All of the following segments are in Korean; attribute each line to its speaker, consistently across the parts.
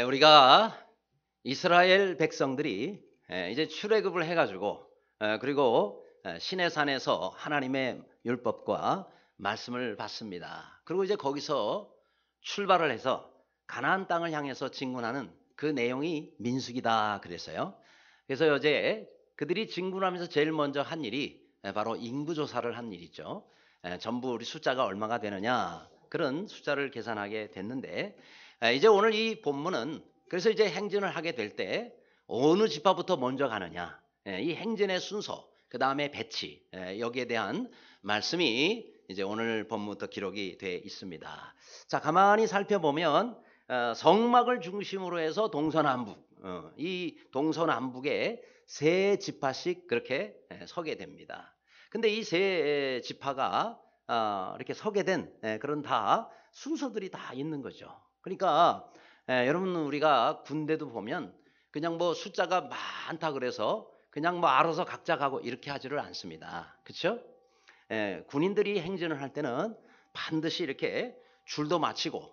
Speaker 1: 우리가 이스라엘 백성들이 이제 출애굽을 해가지고 그리고 시내산에서 하나님의 율법과 말씀을 받습니다. 그리고 이제 거기서 출발을 해서 가나안 땅을 향해서 진군하는 그 내용이 민수기다 그랬어요. 그래서 어제 그들이 진군하면서 제일 먼저 한 일이 바로 인구조사를 한 일이죠. 전부 우리 숫자가 얼마가 되느냐 그런 숫자를 계산하게 됐는데, 이제 오늘 이 본문은 그래서 이제 행진을 하게 될 때 어느 지파부터 먼저 가느냐, 이 행진의 순서, 그 다음에 배치, 여기에 대한 말씀이 이제 오늘 본문부터 기록이 되어 있습니다. 자, 가만히 살펴보면 성막을 중심으로 해서 동서남북, 이 동서남북에 세 지파씩 그렇게 서게 됩니다. 근데 이 세 지파가 이렇게 서게 된 그런 다 순서들이 다 있는 거죠. 그러니까 여러분, 우리가 군대도 보면 그냥 뭐 숫자가 많다 그래서 그냥 뭐 알아서 각자 가고 이렇게 하지를 않습니다. 그렇죠? 군인들이 행진을 할 때는 반드시 이렇게 줄도 맞추고,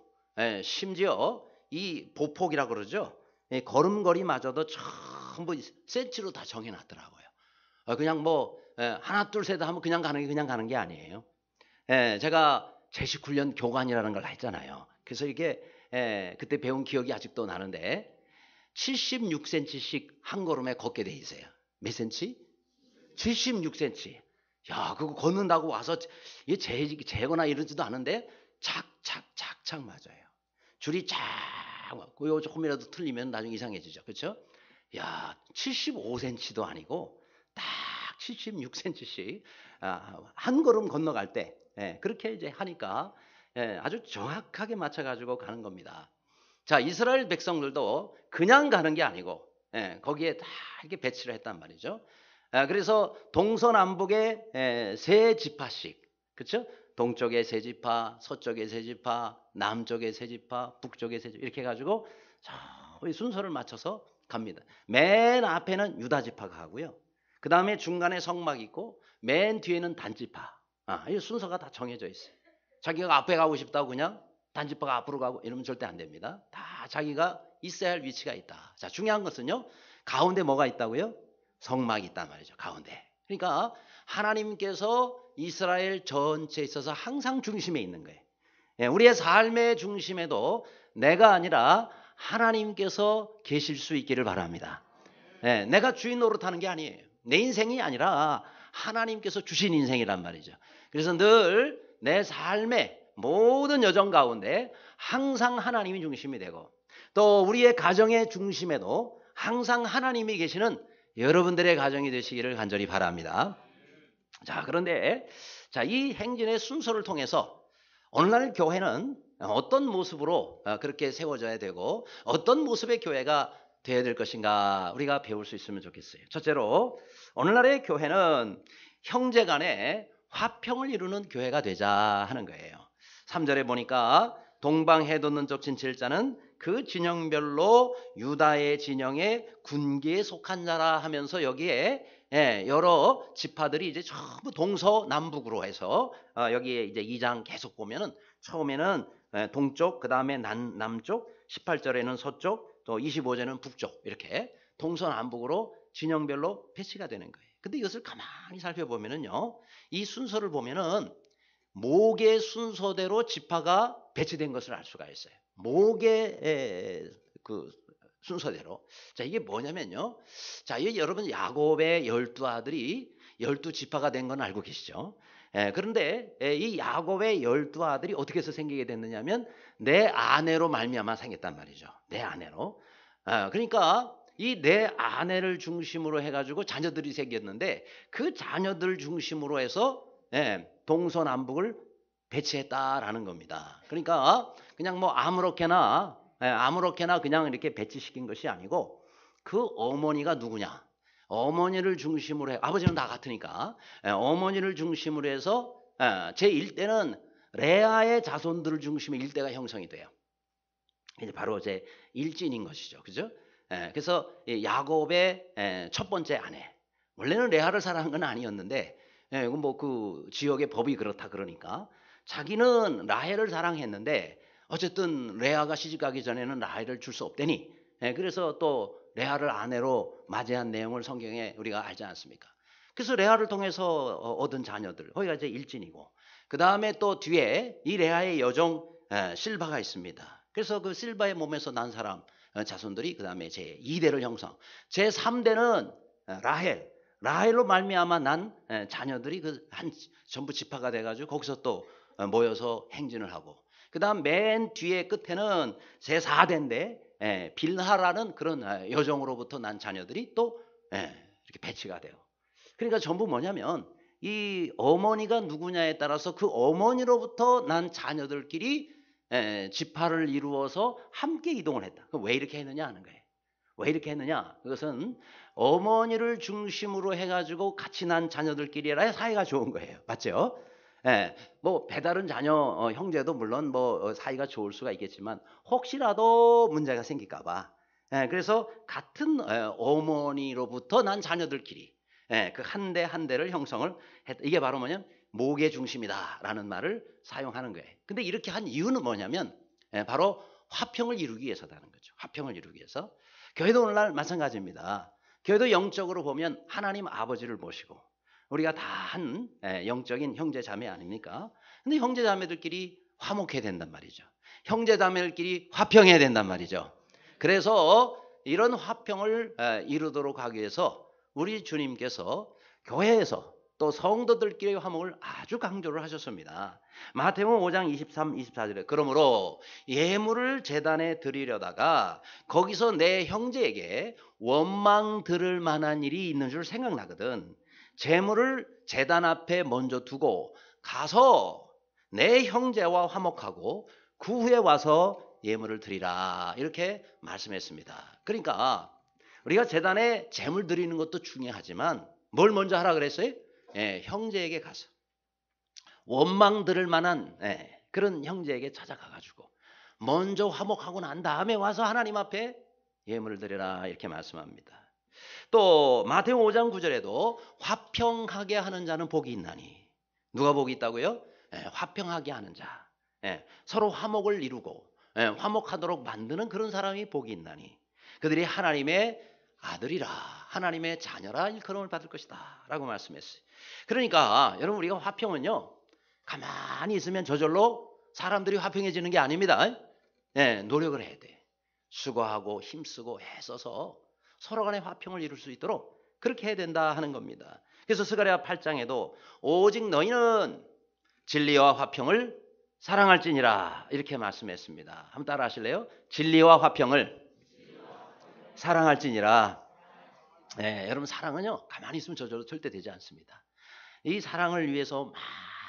Speaker 1: 심지어 이 보폭이라고 그러죠. 걸음걸이마저도 전부 센치로 다 정해놨더라고요. 그냥 뭐 하나 둘 셋 하면 그냥 가는 게 아니에요. 제가 제식훈련 교관이라는 걸 했잖아요. 그래서 이게 그때 배운 기억이 아직도 나는데 76cm씩 한 걸음에 걷게 돼 있어요. 몇 cm? 76cm. 야, 그거 걷는다고 와서 재거나 이러지도 않은데 착착착착 맞아요. 줄이 쫙 맞고 조금이라도 틀리면 나중에 이상해지죠. 그렇죠? 야, 75cm도 아니고 딱 76cm씩 한 걸음 건너갈 때 그렇게 이제 하니까 아주 정확하게 맞춰가지고 가는 겁니다. 자, 이스라엘 백성들도 그냥 가는 게 아니고 거기에 다 이렇게 배치를 했단 말이죠. 그래서 동서남북에 세 지파씩, 그렇죠? 동쪽에 세 지파, 서쪽에 세 지파, 남쪽에 세 지파, 북쪽에 세 지파 이렇게 해가지고 순서를 맞춰서 갑니다. 맨 앞에는 유다 지파가 가고요. 그 다음에 중간에 성막이 있고 맨 뒤에는 단지파. 이 순서가 다 정해져 있어요. 자기가 앞에 가고 싶다고 그냥 단지파가 앞으로 가고 이러면 절대 안 됩니다. 다 자기가 있어야 할 위치가 있다. 자, 중요한 것은요, 가운데 뭐가 있다고요? 성막이 있단 말이죠. 가운데. 그러니까 하나님께서 이스라엘 전체에 있어서 항상 중심에 있는 거예요. 우리의 삶의 중심에도 내가 아니라 하나님께서 계실 수 있기를 바랍니다. 내가 주인 노릇하는 게 아니에요. 내 인생이 아니라 하나님께서 주신 인생이란 말이죠. 그래서 늘 내 삶의 모든 여정 가운데 항상 하나님이 중심이 되고, 또 우리의 가정의 중심에도 항상 하나님이 계시는 여러분들의 가정이 되시기를 간절히 바랍니다. 자, 그런데 이 행진의 순서를 통해서 오늘날 교회는 어떤 모습으로 그렇게 세워져야 되고 어떤 모습의 교회가 되어야 될 것인가 우리가 배울 수 있으면 좋겠어요. 첫째로 오늘날의 교회는 형제 간에 화평을 이루는 교회가 되자 하는 거예요. 3절에 보니까 동방해돋는 쪽 진칠자는 그 진영별로 유다의 진영의 군기에 속한 자라 하면서 여기에 여러 지파들이 이제 전부 동서남북으로 해서 여기에 이제 2장 계속 보면은 처음에는 동쪽, 그 다음에 남쪽, 18절에는 서쪽, 또 25절에는 북쪽, 이렇게 동서남북으로 진영별로 배치가 되는 거예요. 근데 이것을 가만히 살펴보면은요, 이 순서를 보면은 목의 순서대로 지파가 배치된 것을 알 수가 있어요. 목의 그 순서대로. 자, 이게 뭐냐면요. 자, 여러분 야곱의 12아들이 12지파가 된 건 알고 계시죠? 그런데 이 야곱의 12아들이 어떻게 해서 생기게 됐느냐면 내 아내로 말미암아 생겼단 말이죠. 내 아내로. 그러니까 이 내 아내를 중심으로 해가지고 자녀들이 생겼는데 그 자녀들 중심으로 해서 동서남북을 배치했다라는 겁니다. 그러니까 그냥 뭐 아무렇게나 그냥 이렇게 배치시킨 것이 아니고 그 어머니가 누구냐? 어머니를 중심으로 해, 아버지는 다 같으니까 어머니를 중심으로 해서 제1대는 레아의 자손들을 중심으로 일대가 형성이 돼요. 이제 바로 제 일진인 것이죠. 그죠? 그래서 야곱의 첫 번째 아내, 원래는 레아를 사랑한 건 아니었는데 뭐 그 지역의 법이 그렇다 그러니까 자기는 라헬을 사랑했는데 어쨌든 레아가 시집가기 전에는 라헬을 줄 수 없대니 그래서 또 레아를 아내로 맞이한 내용을 성경에 우리가 알지 않습니까? 그래서 레아를 통해서 얻은 자녀들 거기가 이제 일진이고 그 다음에 또 뒤에 이 레아의 여종 실바가 있습니다. 그래서 그 실바의 몸에서 난 사람 자손들이 그 다음에 제 2대를 형성, 제 3대는 라헬로 말미암아 난 자녀들이 그 한 전부 지파가 돼가지고 거기서 또 모여서 행진을 하고 그 다음 맨 뒤에 끝에는 제 4대인데 빌하라는 그런 여종으로부터 난 자녀들이 또 이렇게 배치가 돼요. 그러니까 전부 뭐냐면 이 어머니가 누구냐에 따라서 그 어머니로부터 난 자녀들끼리 지파를 이루어서 함께 이동을 했다. 왜 이렇게 했느냐 하는 거예요. 왜 이렇게 했느냐? 그것은 어머니를 중심으로 해가지고 같이 난 자녀들끼리라 사이가 좋은 거예요. 맞죠? 뭐 배다른 자녀 형제도 물론 뭐 사이가 좋을 수가 있겠지만 혹시라도 문제가 생길까봐 그래서 같은 어머니로부터 난 자녀들끼리 그 한 대 한 대를 형성을 했다. 이게 바로 뭐냐면 목의 중심이다라는 말을 사용하는 거예요. 근데 이렇게 한 이유는 뭐냐면 바로 화평을 이루기 위해서라는 거죠. 화평을 이루기 위해서. 교회도 오늘날 마찬가지입니다. 교회도 영적으로 보면 하나님 아버지를 모시고 우리가 다 한 영적인 형제 자매 아닙니까? 근데 형제 자매들끼리 화목해야 된단 말이죠. 형제 자매들끼리 화평해야 된단 말이죠. 그래서 이런 화평을 이루도록 하기 위해서 우리 주님께서 교회에서 또 성도들끼리 화목을 아주 강조를 하셨습니다. 마태복음 5장 23, 24절에 그러므로 예물을 제단에 드리려다가 거기서 내 형제에게 원망 들을 만한 일이 있는 줄 생각나거든. 제물을 제단 앞에 먼저 두고 가서 내 형제와 화목하고 그 후에 와서 예물을 드리라 이렇게 말씀했습니다. 그러니까 우리가 제단에 제물 드리는 것도 중요하지만 뭘 먼저 하라 그랬어요? 형제에게 가서 원망 들을 만한 그런 형제에게 찾아가가지고 먼저 화목하고 난 다음에 와서 하나님 앞에 예물을 드리라 이렇게 말씀합니다. 또 마태복음 5장 9절에도 화평하게 하는 자는 복이 있나니 누가 복이 있다고요? 화평하게 하는 자, 서로 화목을 이루고 화목하도록 만드는 그런 사람이 복이 있나니 그들이 하나님의 아들이라 하나님의 자녀라 일컬음을 받을 것이다 라고 말씀했어요. 그러니까 여러분 우리가 화평은요 가만히 있으면 저절로 사람들이 화평해지는 게 아닙니다. 노력을 해야 돼. 수고하고 힘쓰고 애써서 서로 간의 화평을 이룰 수 있도록 그렇게 해야 된다 하는 겁니다. 그래서 스가랴 8장에도 오직 너희는 진리와 화평을 사랑할지니라 이렇게 말씀했습니다. 한번 따라 하실래요? 진리와 화평을 사랑할지니라. 여러분 사랑은요 가만히 있으면 저절로 절대 되지 않습니다. 이 사랑을 위해서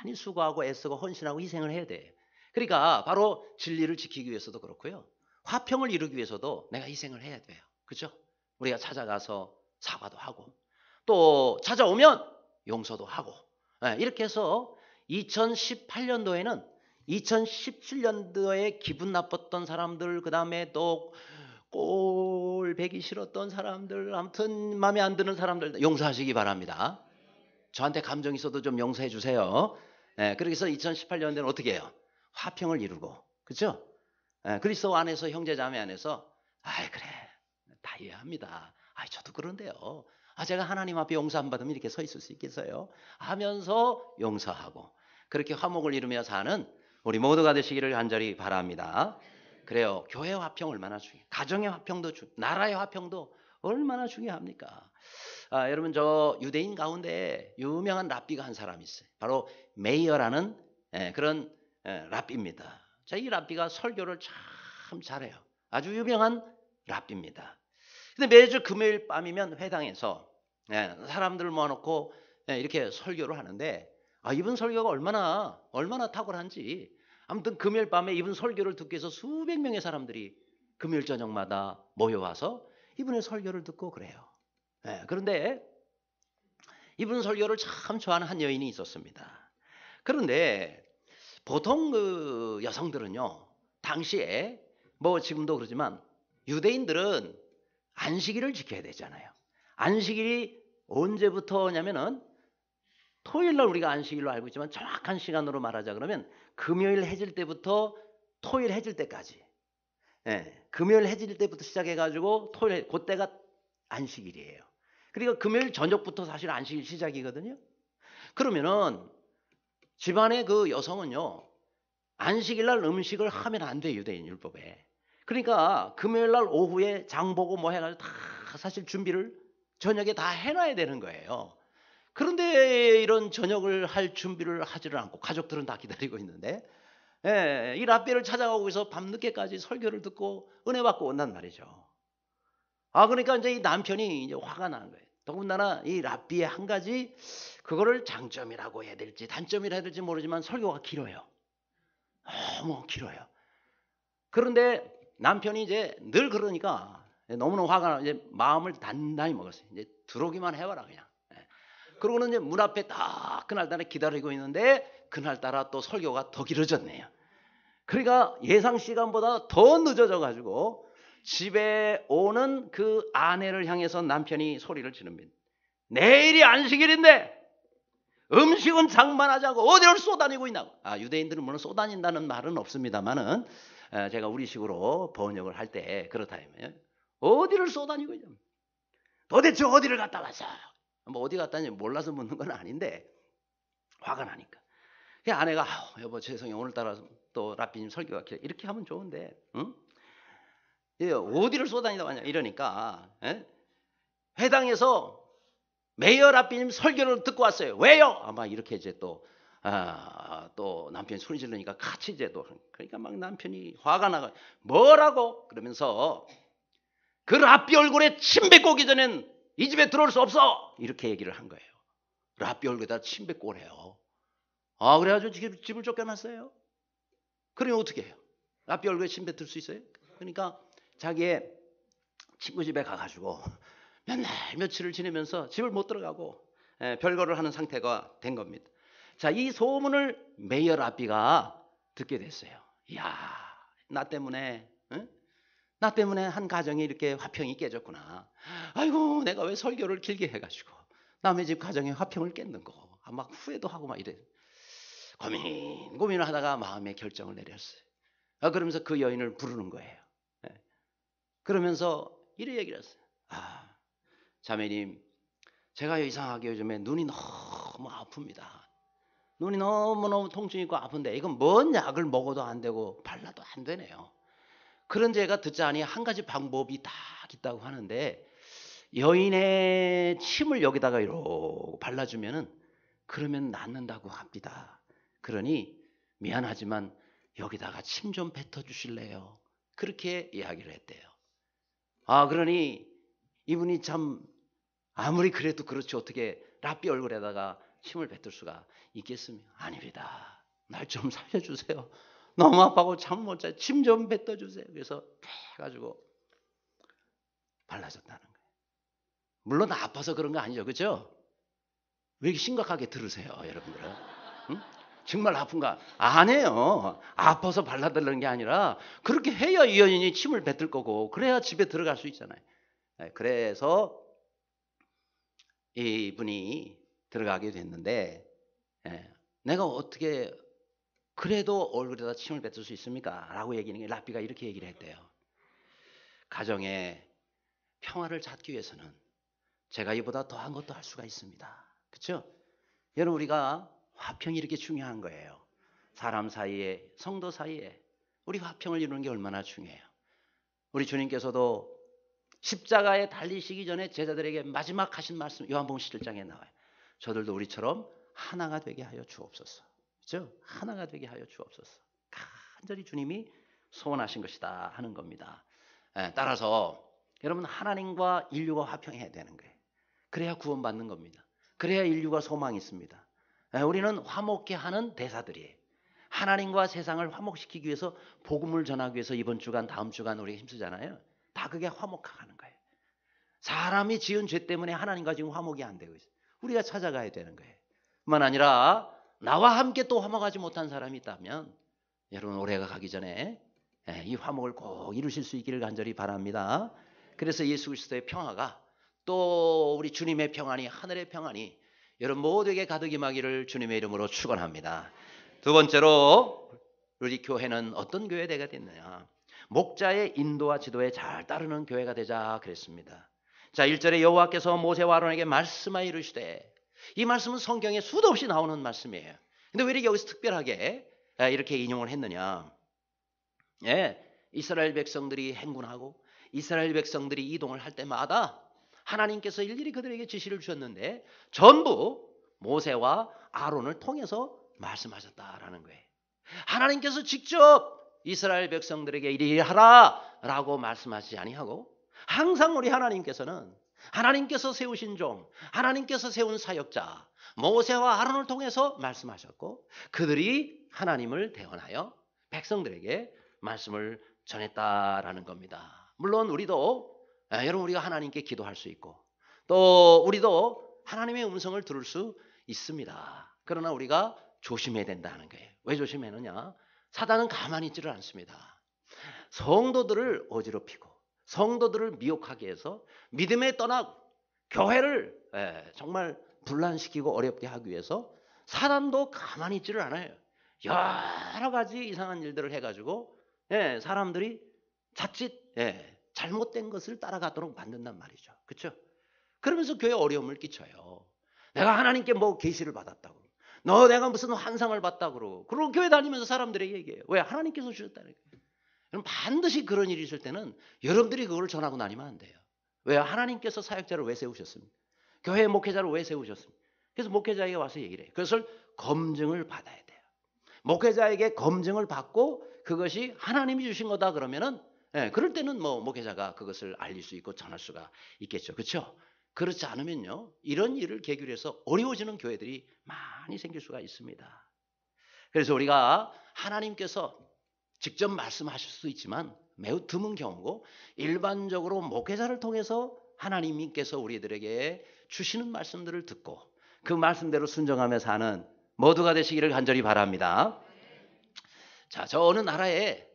Speaker 1: 많이 수고하고 애쓰고 헌신하고 희생을 해야 돼. 그러니까 바로 진리를 지키기 위해서도 그렇고요. 화평을 이루기 위해서도 내가 희생을 해야 돼요. 그렇죠? 우리가 찾아가서 사과도 하고 또 찾아오면 용서도 하고 이렇게 해서 2018년도에는 2017년도에 기분 나빴던 사람들 그 다음에 또 꼴배기 싫었던 사람들 아무튼 마음에 안 드는 사람들 용서하시기 바랍니다. 저한테 감정 있어도 좀 용서해 주세요. 그래서 2018년도에는 어떻게 해요? 화평을 이루고 그렇죠? 그리스도 안에서 형제자매 안에서 그래 다 이해합니다. 저도 그런데요. 제가 하나님 앞에 용서 안 받으면 이렇게 서 있을 수 있겠어요? 하면서 용서하고 그렇게 화목을 이루며 사는 우리 모두가 되시기를 간절히 바랍니다. 그래요. 교회 화평 얼마나 중요해요. 가정의 화평도 나라의 화평도 얼마나 중요합니까? 여러분 저 유대인 가운데 유명한 랍비가 한 사람이 있어요. 바로 메이어라는 그런 랍비입니다. 이 랍비가 설교를 참 잘해요. 아주 유명한 랍비입니다. 근데 매주 금요일 밤이면 회당에서 사람들을 모아놓고 이렇게 설교를 하는데 이분 설교가 얼마나 탁월한지 아무튼 금요일 밤에 이분 설교를 듣기 위해서 수백 명의 사람들이 금요일 저녁마다 모여와서 이분의 설교를 듣고 그래요. 그런데 이분 설교를 참 좋아하는 한 여인이 있었습니다. 그런데 보통 그 여성들은요 당시에 뭐 지금도 그러지만 유대인들은 안식일을 지켜야 되잖아요. 안식일이 언제부터냐면은 토요일 날 우리가 안식일로 알고 있지만 정확한 시간으로 말하자 그러면 금요일 해질 때부터 토요일 해질 때까지. 금요일 해질 때부터 시작해가지고 토요일 그때가 안식일이에요. 그리고 금요일 저녁부터 사실 안식일 시작이거든요. 그러면은 집안의 그 여성은요, 안식일 날 음식을 하면 안 돼요, 유대인 율법에. 그러니까 금요일 날 오후에 장 보고 뭐 해가지고 다 사실 준비를 저녁에 다 해놔야 되는 거예요. 그런데 이런 저녁을 할 준비를 하지를 않고 가족들은 다 기다리고 있는데, 이 랍비를 찾아가고 있어 밤늦게까지 설교를 듣고 은혜 받고 온단 말이죠. 그러니까 이제 이 남편이 이제 화가 나는 거예요. 더군다나 이 랍비의 한 가지, 그거를 장점이라고 해야 될지 단점이라 해야 될지 모르지만 설교가 길어요. 너무 길어요. 그런데 남편이 이제 늘 그러니까 너무너무 화가 나, 이제 마음을 단단히 먹었어요. 이제 들어오기만 해봐라 그냥. 그러고는 이제 문 앞에 딱 그날따라 기다리고 있는데 그날따라 또 설교가 더 길어졌네요. 그러니까 예상 시간보다 더 늦어져 가지고 집에 오는 그 아내를 향해서 남편이 소리를 지릅니다. 내일이 안식일인데 음식은 장만하자고 어디를 쏘다니고 있냐고. 유대인들은 물론 쏘다닌다는 말은 없습니다만은 제가 우리식으로 번역을 할 때 그렇다면 어디를 쏘다니고 있냐. 도대체 어디를 갔다 왔어? 뭐 어디 갔다니 몰라서 묻는 건 아닌데 화가 나니까. 그 아내가 여보 죄송해요. 오늘따라 또 랍비님 설교가 길어. 이렇게 하면 좋은데 응? 어디를 쏘다니다 왔냐 이러니까 회당에서 메이어 랍비님 설교를 듣고 왔어요. 왜요? 아마 이렇게 이제 또 남편이 소리 지르니까 같이 이제 또 그러니까 막 남편이 화가 나가 뭐라고 그러면서 그 랍비 얼굴에 침 뱉고 오기 전엔 이 집에 들어올 수 없어 이렇게 얘기를 한 거예요. 랍비 얼굴에다 침 뱉고 오래요. 그래가지고 집을 쫓겨났어요. 그러면 어떻게 해요? 랍비 얼굴에 침 뱉을 수 있어요? 그러니까 자기의 친구 집에 가가지고 몇 날 며칠을 지내면서 집을 못 들어가고 별거를 하는 상태가 된 겁니다. 자, 이 소문을 메이어 랍비가 듣게 됐어요. 이야, 나 때문에 한 가정이 이렇게 화평이 깨졌구나. 아이고, 내가 왜 설교를 길게 해가지고 남의 집 가정의 화평을 깼는고. 막 후회도 하고 막 이래. 고민을 하다가 마음의 결정을 내렸어요. 그러면서 그 여인을 부르는 거예요. 그러면서 이래 얘기를 했어요. 자매님, 제가 이상하게 요즘에 눈이 너무 아픕니다. 눈이 너무너무 통증이 있고 아픈데 이건 뭔 약을 먹어도 안 되고 발라도 안 되네요. 그런 제가 듣자니 한 가지 방법이 딱 있다고 하는데 여인의 침을 여기다가 이렇게 발라주면은 그러면 낫는다고 합니다. 그러니 미안하지만 여기다가 침 좀 뱉어 주실래요? 그렇게 이야기를 했대요. 그러니 이분이 참 아무리 그래도 그렇지 어떻게 랍비 얼굴에다가 침을 뱉을 수가 있겠습니까? 아닙니다. 날 좀 살려주세요. 너무 아파고 잠 못 자. 침 좀 뱉어주세요. 그래서 해가지고 발라줬다는 거예요. 물론 아파서 그런 거 아니죠. 그렇죠? 왜 이렇게 심각하게 들으세요, 여러분들은? 응? 정말 아픈가? 아니에요. 아파서 발라달라는 게 아니라 그렇게 해야 이 여인이 침을 뱉을 거고 그래야 집에 들어갈 수 있잖아요. 그래서 이분이 들어가게 됐는데 내가 어떻게 그래도 얼굴에다 침을 뱉을 수 있습니까? 라고 얘기하는 게 랍비가 이렇게 얘기를 했대요. 가정에 평화를 찾기 위해서는 제가 이보다 더한 것도 할 수가 있습니다. 그렇죠? 여러분 우리가 화평이 이렇게 중요한 거예요. 사람 사이에 성도 사이에 우리 화평을 이루는 게 얼마나 중요해요. 우리 주님께서도 십자가에 달리시기 전에 제자들에게 마지막 하신 말씀 요한복음 17장에 나와요. 저들도 우리처럼 하나가 되게 하여 주옵소서. 그렇죠? 하나가 되게 하여 주옵소서. 간절히 주님이 소원하신 것이다 하는 겁니다. 따라서 여러분 하나님과 인류가 화평해야 되는 거예요. 그래야 구원받는 겁니다. 그래야 인류가 소망이 있습니다. 우리는 화목케 하는 대사들이에요. 하나님과 세상을 화목시키기 위해서 복음을 전하기 위해서 이번 주간 다음 주간 우리가 힘쓰잖아요. 다 그게 화목하는 거예요. 사람이 지은 죄 때문에 하나님과 지금 화목이 안 되고 있어요. 우리가 찾아가야 되는 거예요. 뿐만 아니라 나와 함께 또 화목하지 못한 사람이 있다면 여러분 올해가 가기 전에 이 화목을 꼭 이루실 수 있기를 간절히 바랍니다. 그래서 예수 그리스도의 평화가 또 우리 주님의 평안이 하늘의 평안이 여러분 모두에게 가득 임하기를 주님의 이름으로 축원합니다. 두 번째로 우리 교회는 어떤 교회가 됐느냐? 목자의 인도와 지도에 잘 따르는 교회가 되자 그랬습니다. 자, 1절에 여호와께서 모세와 아론에게 말씀하여 이르시되, 이 말씀은 성경에 수도 없이 나오는 말씀이에요. 근데 왜 이렇게 여기서 특별하게 이렇게 인용을 했느냐? 예, 이스라엘 백성들이 행군하고 이스라엘 백성들이 이동을 할 때마다 하나님께서 일일이 그들에게 지시를 주셨는데 전부 모세와 아론을 통해서 말씀하셨다라는 거예요. 하나님께서 직접 이스라엘 백성들에게 이리 하라라고 말씀하시지 아니하고, 항상 우리 하나님께서는 하나님께서 세우신 종, 하나님께서 세운 사역자 모세와 아론을 통해서 말씀하셨고, 그들이 하나님을 대언하여 백성들에게 말씀을 전했다라는 겁니다. 물론 우리도 여러분, 우리가 하나님께 기도할 수 있고 또 우리도 하나님의 음성을 들을 수 있습니다. 그러나 우리가 조심해야 된다는 거예요. 왜 조심하느냐? 사단은 가만히 있지를 않습니다. 성도들을 어지럽히고 성도들을 미혹하게 해서 믿음에 떠나고 교회를 정말 분란시키고 어렵게 하기 위해서 사단도 가만히 있지를 않아요. 여러 가지 이상한 일들을 해가지고 사람들이 자칫 잘못된 것을 따라가도록 만든단 말이죠. 그렇죠? 그러면서 교회에 어려움을 끼쳐요. 내가 하나님께 뭐 계시를 받았다고, 내가 무슨 환상을 봤다고 그러고 교회 다니면서 사람들에게 얘기해요. 왜? 하나님께서 주셨다는 거예요. 그럼 반드시 그런 일이 있을 때는 여러분들이 그걸 전하고 다니면 안 돼요. 왜? 하나님께서 사역자를 왜 세우셨습니까? 교회 목회자를 왜 세우셨습니까? 그래서 목회자에게 와서 얘기를 해요. 그것을 검증을 받아야 돼요. 목회자에게 검증을 받고 그것이 하나님이 주신 거다 그러면은 그럴 때는 뭐 목회자가 그것을 알릴 수 있고 전할 수가 있겠죠. 그렇죠? 그렇지 않으면요, 이런 일을 계기로 해서 어려워지는 교회들이 많이 생길 수가 있습니다. 그래서 우리가 하나님께서 직접 말씀하실 수도 있지만 매우 드문 경우고, 일반적으로 목회자를 통해서 하나님께서 우리들에게 주시는 말씀들을 듣고 그 말씀대로 순종하며 사는 모두가 되시기를 간절히 바랍니다. 자, 저 어느 나라에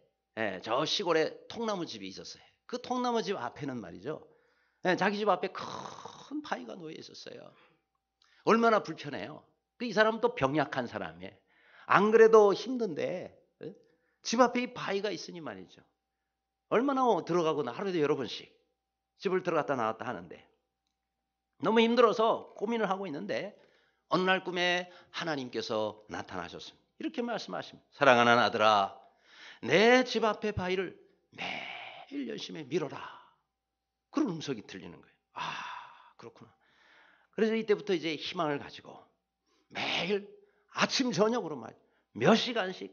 Speaker 1: 저 시골에 통나무집이 있었어요. 그 통나무집 앞에는 말이죠, 자기 집 앞에 큰 바위가 놓여 있었어요. 얼마나 불편해요. 이 사람은 또 병약한 사람이에요. 안 그래도 힘든데 집 앞에 이 바위가 있으니 말이죠, 얼마나 들어가고 하루에도 여러 번씩 집을 들어갔다 나왔다 하는데, 너무 힘들어서 고민을 하고 있는데 어느 날 꿈에 하나님께서 나타나셨습니다. 이렇게 말씀하십니다. 사랑하는 아들아, 내 집 앞에 바위를 매일 열심히 밀어라. 그런 음성이 들리는 거예요. 아, 그렇구나. 그래서 이때부터 이제 희망을 가지고 매일 아침 저녁으로 몇 시간씩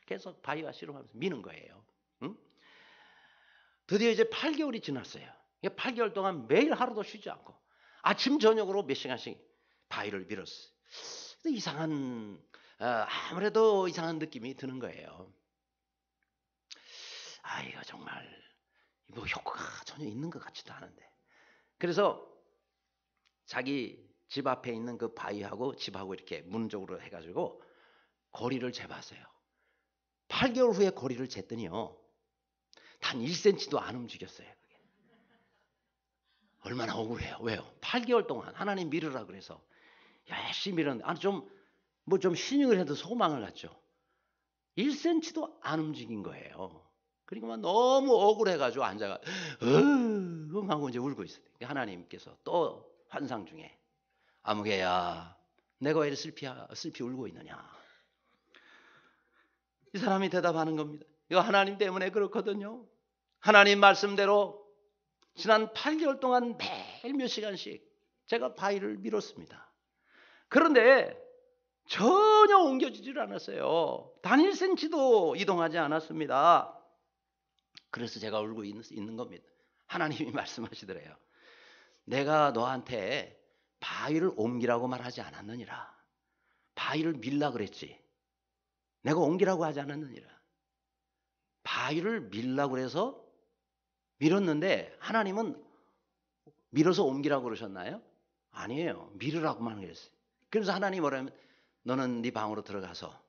Speaker 1: 계속 바위와 씨름하면서 미는 거예요. 응? 드디어 이제 8개월이 지났어요. 8개월 동안 매일 하루도 쉬지 않고 아침 저녁으로 몇 시간씩 바위를 밀었어요. 아무래도 이상한 느낌이 드는 거예요. 이거 정말 뭐 효과가 전혀 있는 것 같지도 않은데. 그래서 자기 집 앞에 있는 그 바위하고 집하고 이렇게 문 쪽으로 해가지고 거리를 재봤어요. 8개월 후에 거리를 쟀더니요, 단 1cm도 안 움직였어요. 그게. 얼마나 억울해요. 왜요? 8개월 동안 하나님 밀으라 그래서 열심히 밀었는데 좀 신용을 해도 소망을 갖죠. 1cm도 안 움직인 거예요. 그러니까 너무 억울해가지고 앉아가 하고 이제 울고 있어요. 하나님께서 또 환상 중에, 아무개야, 내가 왜 슬피 울고 있느냐? 이 사람이 대답하는 겁니다. 이거 하나님 때문에 그렇거든요. 하나님 말씀대로 지난 8개월 동안 매일 몇 시간씩 제가 바위를 밀었습니다. 그런데 전혀 옮겨지질 않았어요. 단 1cm도 이동하지 않았습니다. 그래서 제가 울고 있는 겁니다. 하나님이 말씀하시더래요. 내가 너한테 바위를 옮기라고 말하지 않았느니라. 바위를 밀라 그랬지. 내가 옮기라고 하지 않았느니라. 바위를 밀라고 그래서 밀었는데 하나님은 밀어서 옮기라고 그러셨나요? 아니에요. 밀으라고만 그랬어요. 그래서 하나님이 뭐라면, 너는 네 방으로 들어가서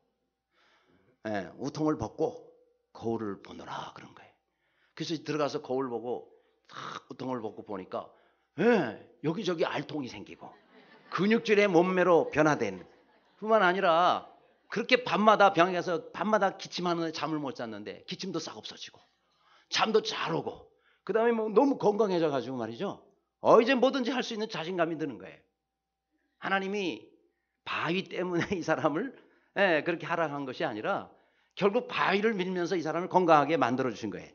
Speaker 1: 우통을 벗고 거울을 보너라 그런 거예요. 그래서 들어가서 거울 보고 탁 우통을 벗고 보니까 여기저기 알통이 생기고 근육질의 몸매로 변화된, 뿐만 아니라 그렇게 밤마다 병에 가서 밤마다 기침하는데 잠을 못 잤는데 기침도 싹 없어지고 잠도 잘 오고 그다음에 뭐 너무 건강해져 가지고 말이죠. 이제 뭐든지 할 수 있는 자신감이 드는 거예요. 하나님이 바위 때문에 이 사람을 그렇게 하락한 것이 아니라 결국 바위를 밀면서 이 사람을 건강하게 만들어 주신 거예요.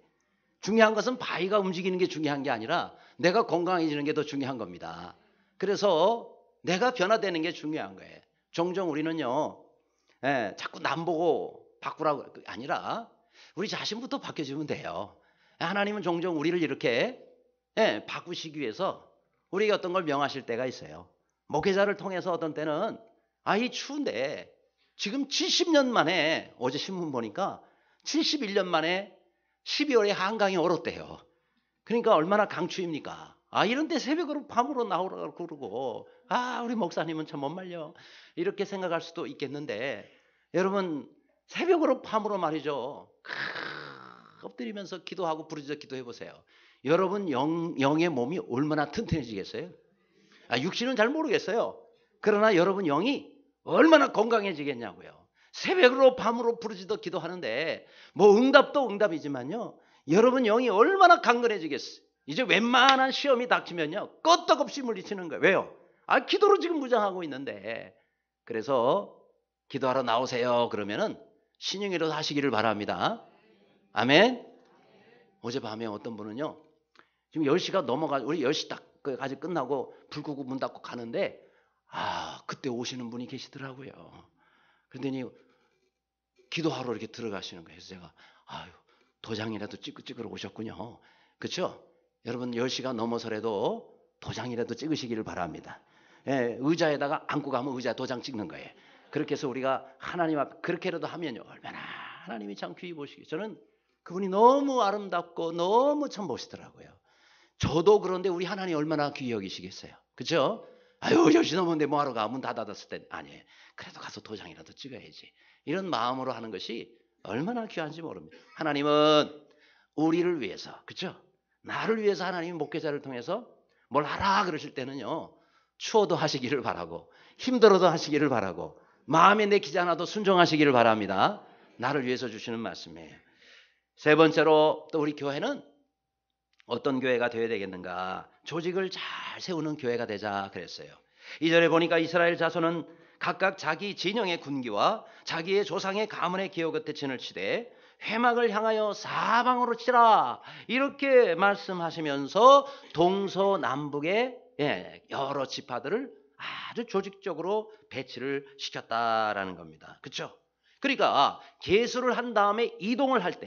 Speaker 1: 중요한 것은 바위가 움직이는 게 중요한 게 아니라 내가 건강해지는 게 더 중요한 겁니다. 그래서 내가 변화되는 게 중요한 거예요. 종종 우리는요, 자꾸 남 보고 바꾸라고 아니라 우리 자신부터 바뀌어주면 돼요. 하나님은 종종 우리를 이렇게 바꾸시기 위해서 우리가 어떤 걸 명하실 때가 있어요. 목회자를 통해서 어떤 때는 이 추운데 지금 70년 만에 어제 신문 보니까 71년 만에 12월에 한강이 얼었대요. 그러니까 얼마나 강추입니까? 이런 데 새벽으로 밤으로 나오라고 그러고 우리 목사님은 참 못 말려 이렇게 생각할 수도 있겠는데 여러분 새벽으로 밤으로 말이죠. 엎드리면서 기도하고 부르짖어 기도해 보세요. 여러분 영의 몸이 얼마나 튼튼해지겠어요? 육신은 잘 모르겠어요. 그러나 여러분 영이 얼마나 건강해지겠냐고요. 새벽으로 밤으로 부르짖어 기도하는데 뭐 응답도 응답이지만요. 여러분 영이 얼마나 강건해지겠어요. 이제 웬만한 시험이 닥치면요. 끄떡없이 물리치는 거예요. 왜요? 기도로 지금 무장하고 있는데. 그래서 기도하러 나오세요. 그러면은 신용이라도 하시기를 바랍니다. 아멘. 어젯밤에 어떤 분은요. 지금 10시가 넘어가지고 우리 10시 딱까지 끝나고 불 끄고 문 닫고 가는데 그때 오시는 분이 계시더라고요. 그러더니 기도하러 이렇게 들어가시는 거예요. 그래서 제가 도장이라도 찍으러 오셨군요. 그렇죠? 여러분 10시가 넘어서라도 도장이라도 찍으시기를 바랍니다. 의자에다가 앉고 가면 의자 도장 찍는 거예요. 그렇게 해서 우리가 하나님 앞 그렇게라도 하면요. 얼마나 하나님이 참 귀히 보시기. 저는 그분이 너무 아름답고 너무 참 멋있더라고요. 저도 그런데 우리 하나님 얼마나 귀히 여기시겠어요. 그렇죠? 10시 넘었는데 뭐하러 가? 문 다 닫았을 때 아니에요. 그래도 가서 도장이라도 찍어야지. 이런 마음으로 하는 것이 얼마나 귀한지 모릅니다. 하나님은 우리를 위해서 그렇죠? 나를 위해서 하나님이 목회자를 통해서 뭘 하라 그러실 때는요. 추워도 하시기를 바라고 힘들어도 하시기를 바라고 마음에 내키지 않아도 순종하시기를 바랍니다. 나를 위해서 주시는 말씀이에요. 세 번째로 또 우리 교회는 어떤 교회가 되어야 되겠는가? 조직을 잘 세우는 교회가 되자 그랬어요. 2절에 보니까 이스라엘 자손은 각각 자기 진영의 군기와 자기의 조상의 가문의 기호 곁에 진을 치되 회막을 향하여 사방으로 치라 이렇게 말씀하시면서 동서남북의 여러 지파들을 아주 조직적으로 배치를 시켰다라는 겁니다. 그렇죠? 그러니까 계수를 한 다음에 이동할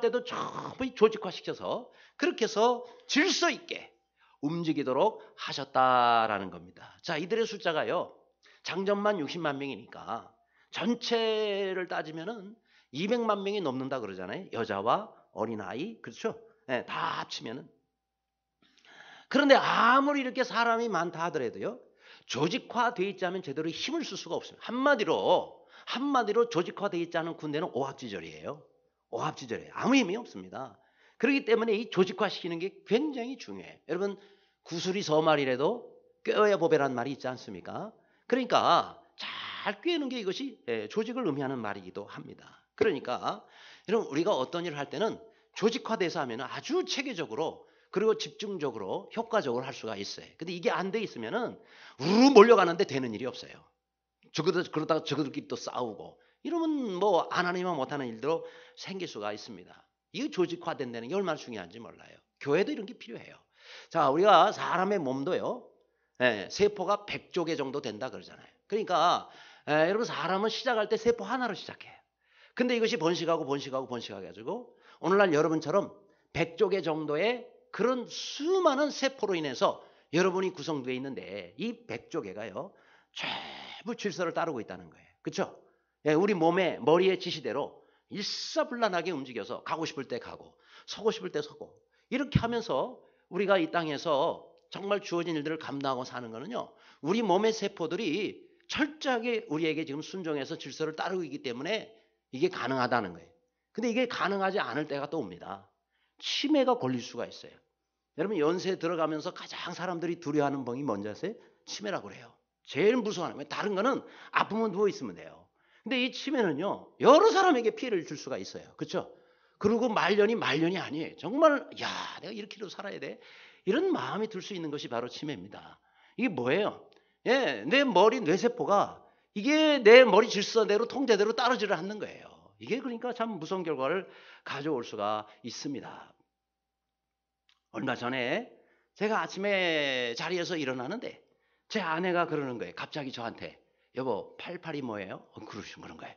Speaker 1: 때도 전부 조직화시켜서 그렇게 해서 질서 있게 움직이도록 하셨다라는 겁니다. 자, 이들의 숫자가요. 장전만 60만 명이니까 전체를 따지면은 200만 명이 넘는다 그러잖아요. 여자와 어린아이 그렇죠? 다 합치면은. 그런데 아무리 이렇게 사람이 많다 하더라도요. 조직화되어 있지 않으면 제대로 힘을 쓸 수가 없습니다. 한마디로 조직화되어 있지 않은 군대는 오합지졸이에요. 오합지졸이에요. 아무 힘이 없습니다. 그렇기 때문에 이 조직화시키는 게 굉장히 중요해요. 여러분 구슬이 서말이라도 꿰어야 보배라는 말이 있지 않습니까? 그러니까 잘 꿰는 게 이것이 조직을 의미하는 말이기도 합니다. 그러니까 여러분 우리가 어떤 일을 할 때는 조직화돼서 하면 아주 체계적으로 그리고 집중적으로 효과적으로 할 수가 있어요. 근데 이게 안 돼 있으면은 우르르 몰려가는데 되는 일이 없어요. 그러다가 저들끼리 또 싸우고 이러면 뭐 안 하니만 못하는 일도 생길 수가 있습니다. 이 조직화된다는 게 얼마나 중요한지 몰라요. 교회도 이런 게 필요해요. 자, 우리가 사람의 몸도요. 세포가 100조 개 정도 된다 그러잖아요. 그러니까 여러분 사람은 시작할 때 세포 하나로 시작해요. 근데 이것이 번식하고 가지고 오늘날 여러분처럼 100조 개 정도의 그런 수많은 세포로 인해서 여러분이 구성되어 있는데 이 100조 개가요. 전부 질서를 따르고 있다는 거예요. 그렇죠? 우리 몸의 머리의 지시대로 일사불란하게 움직여서 가고 싶을 때 가고 서고 싶을 때 서고 이렇게 하면서 우리가 이 땅에서 정말 주어진 일들을 감당하고 사는 거는요. 우리 몸의 세포들이 철저하게 우리에게 지금 순종해서 질서를 따르고 있기 때문에 이게 가능하다는 거예요. 근데 이게 가능하지 않을 때가 또 옵니다. 치매가 걸릴 수가 있어요. 여러분 연세에 들어가면서 가장 사람들이 두려워하는 병이 뭔지 아세요? 치매라고 그래요. 제일 무서워하는 거예요. 다른 거는 아프면 누워있으면 돼요. 근데 이 치매는요, 여러 사람에게 피해를 줄 수가 있어요. 그렇죠? 그리고 말년이 아니에요. 정말 야, 내가 이렇게도 살아야 돼. 이런 마음이 들 수 있는 것이 바로 치매입니다. 이게 뭐예요? 예, 내 머리 뇌세포가 이게 내 머리 질서대로 통제대로 따르지를 않는 거예요. 이게 그러니까 참 무서운 결과를 가져올 수가 있습니다. 얼마 전에 제가 아침에 자리에서 일어나는데 제 아내가 그러는 거예요. 갑자기 저한테 여보 88이 뭐예요? 그런 거예요.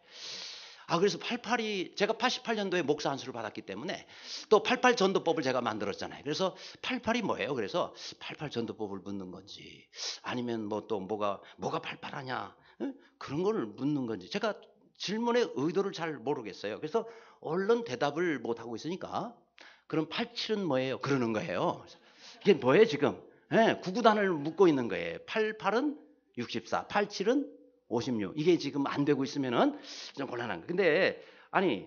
Speaker 1: 그래서 88이 제가 88년도에 목사 안수를 받았기 때문에 또 88 전도법을 제가 만들었잖아요. 그래서 88이 뭐예요? 그래서 88 전도법을 묻는 건지 아니면 뭐 또 뭐가 88하냐 그런 걸 묻는 건지 제가 질문의 의도를 잘 모르겠어요. 그래서 얼른 대답을 못 하고 있으니까 그럼 87은 뭐예요? 그러는 거예요. 이게 뭐예요 지금? 네, 구구단을 묻고 있는 거예요. 88은 64, 87은 56. 이게 지금 안 되고 있으면은 좀 곤란한 거예요. 근데 아니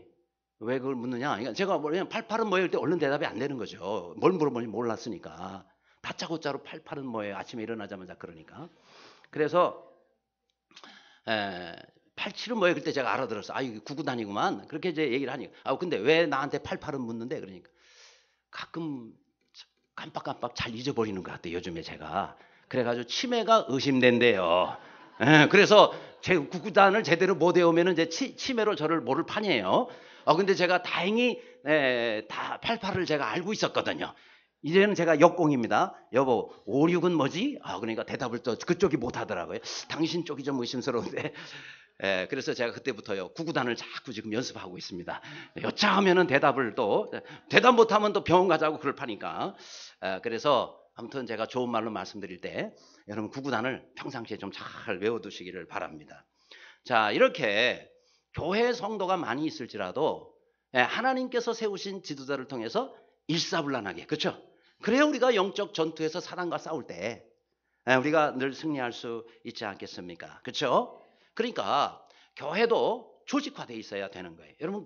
Speaker 1: 왜 그걸 묻느냐? 그러니까 제가 뭐냐면 88은 뭐예요? 때 얼른 대답이 안 되는 거죠. 뭘 물어보는지 몰랐으니까. 다짜고짜로 88은 뭐예요? 아침에 일어나자마자 그러니까. 그래서 87은 뭐예요? 그때 제가 알아들었어. 이거 구구단이구만. 그렇게 이제 얘기를 하니까. 근데 왜 나한테 88은 묻는데? 그러니까 가끔 깜빡깜빡 잘 잊어버리는 것 같아요. 요즘에 제가. 그래가지고 치매가 의심된대요. 그래서 제 구구단을 제대로 못 외우면 이제 치매로 저를 모를 판이에요. 근데 제가 다행히 다 88을 제가 알고 있었거든요. 이제는 제가 역공입니다. 여보 56은 뭐지? 그러니까 대답을 또 그쪽이 못 하더라고요. 당신 쪽이 좀 의심스러운데. 그래서 제가 그때부터요 구구단을 자꾸 지금 연습하고 있습니다. 여차하면은 대답을 또 대답 못하면 또 병원 가자고 그럴 파니까. 그래서 아무튼 제가 좋은 말로 말씀드릴 때 여러분 구구단을 평상시에 좀 잘 외워두시기를 바랍니다. 자, 이렇게 교회 성도가 많이 있을지라도 하나님께서 세우신 지도자를 통해서 일사불란하게, 그렇죠? 그래야 우리가 영적 전투에서 사단과 싸울 때 우리가 늘 승리할 수 있지 않겠습니까? 그렇죠? 그러니까 교회도 조직화되어 있어야 되는 거예요. 여러분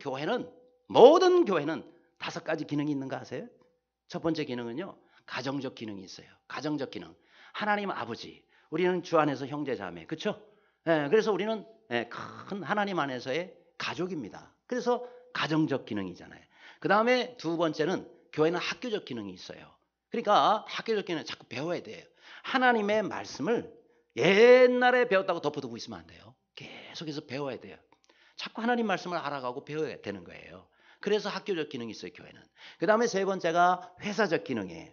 Speaker 1: 모든 교회는 5가지 기능이 있는 거 아세요? 첫 번째 기능은요. 가정적 기능이 있어요. 가정적 기능. 하나님 아버지. 우리는 주 안에서 형제 자매. 그렇죠? 그래서 우리는 큰 하나님 안에서의 가족입니다. 그래서 가정적 기능이잖아요. 그다음에 두 번째는 교회는 학교적 기능이 있어요. 그러니까 학교적 기능은 자꾸 배워야 돼요. 하나님의 말씀을 옛날에 배웠다고 덮어두고 있으면 안 돼요. 계속해서 배워야 돼요. 자꾸 하나님 말씀을 알아가고 배워야 되는 거예요. 그래서 학교적 기능이 있어요, 교회는. 그 다음에 세 번째가 회사적 기능이에요.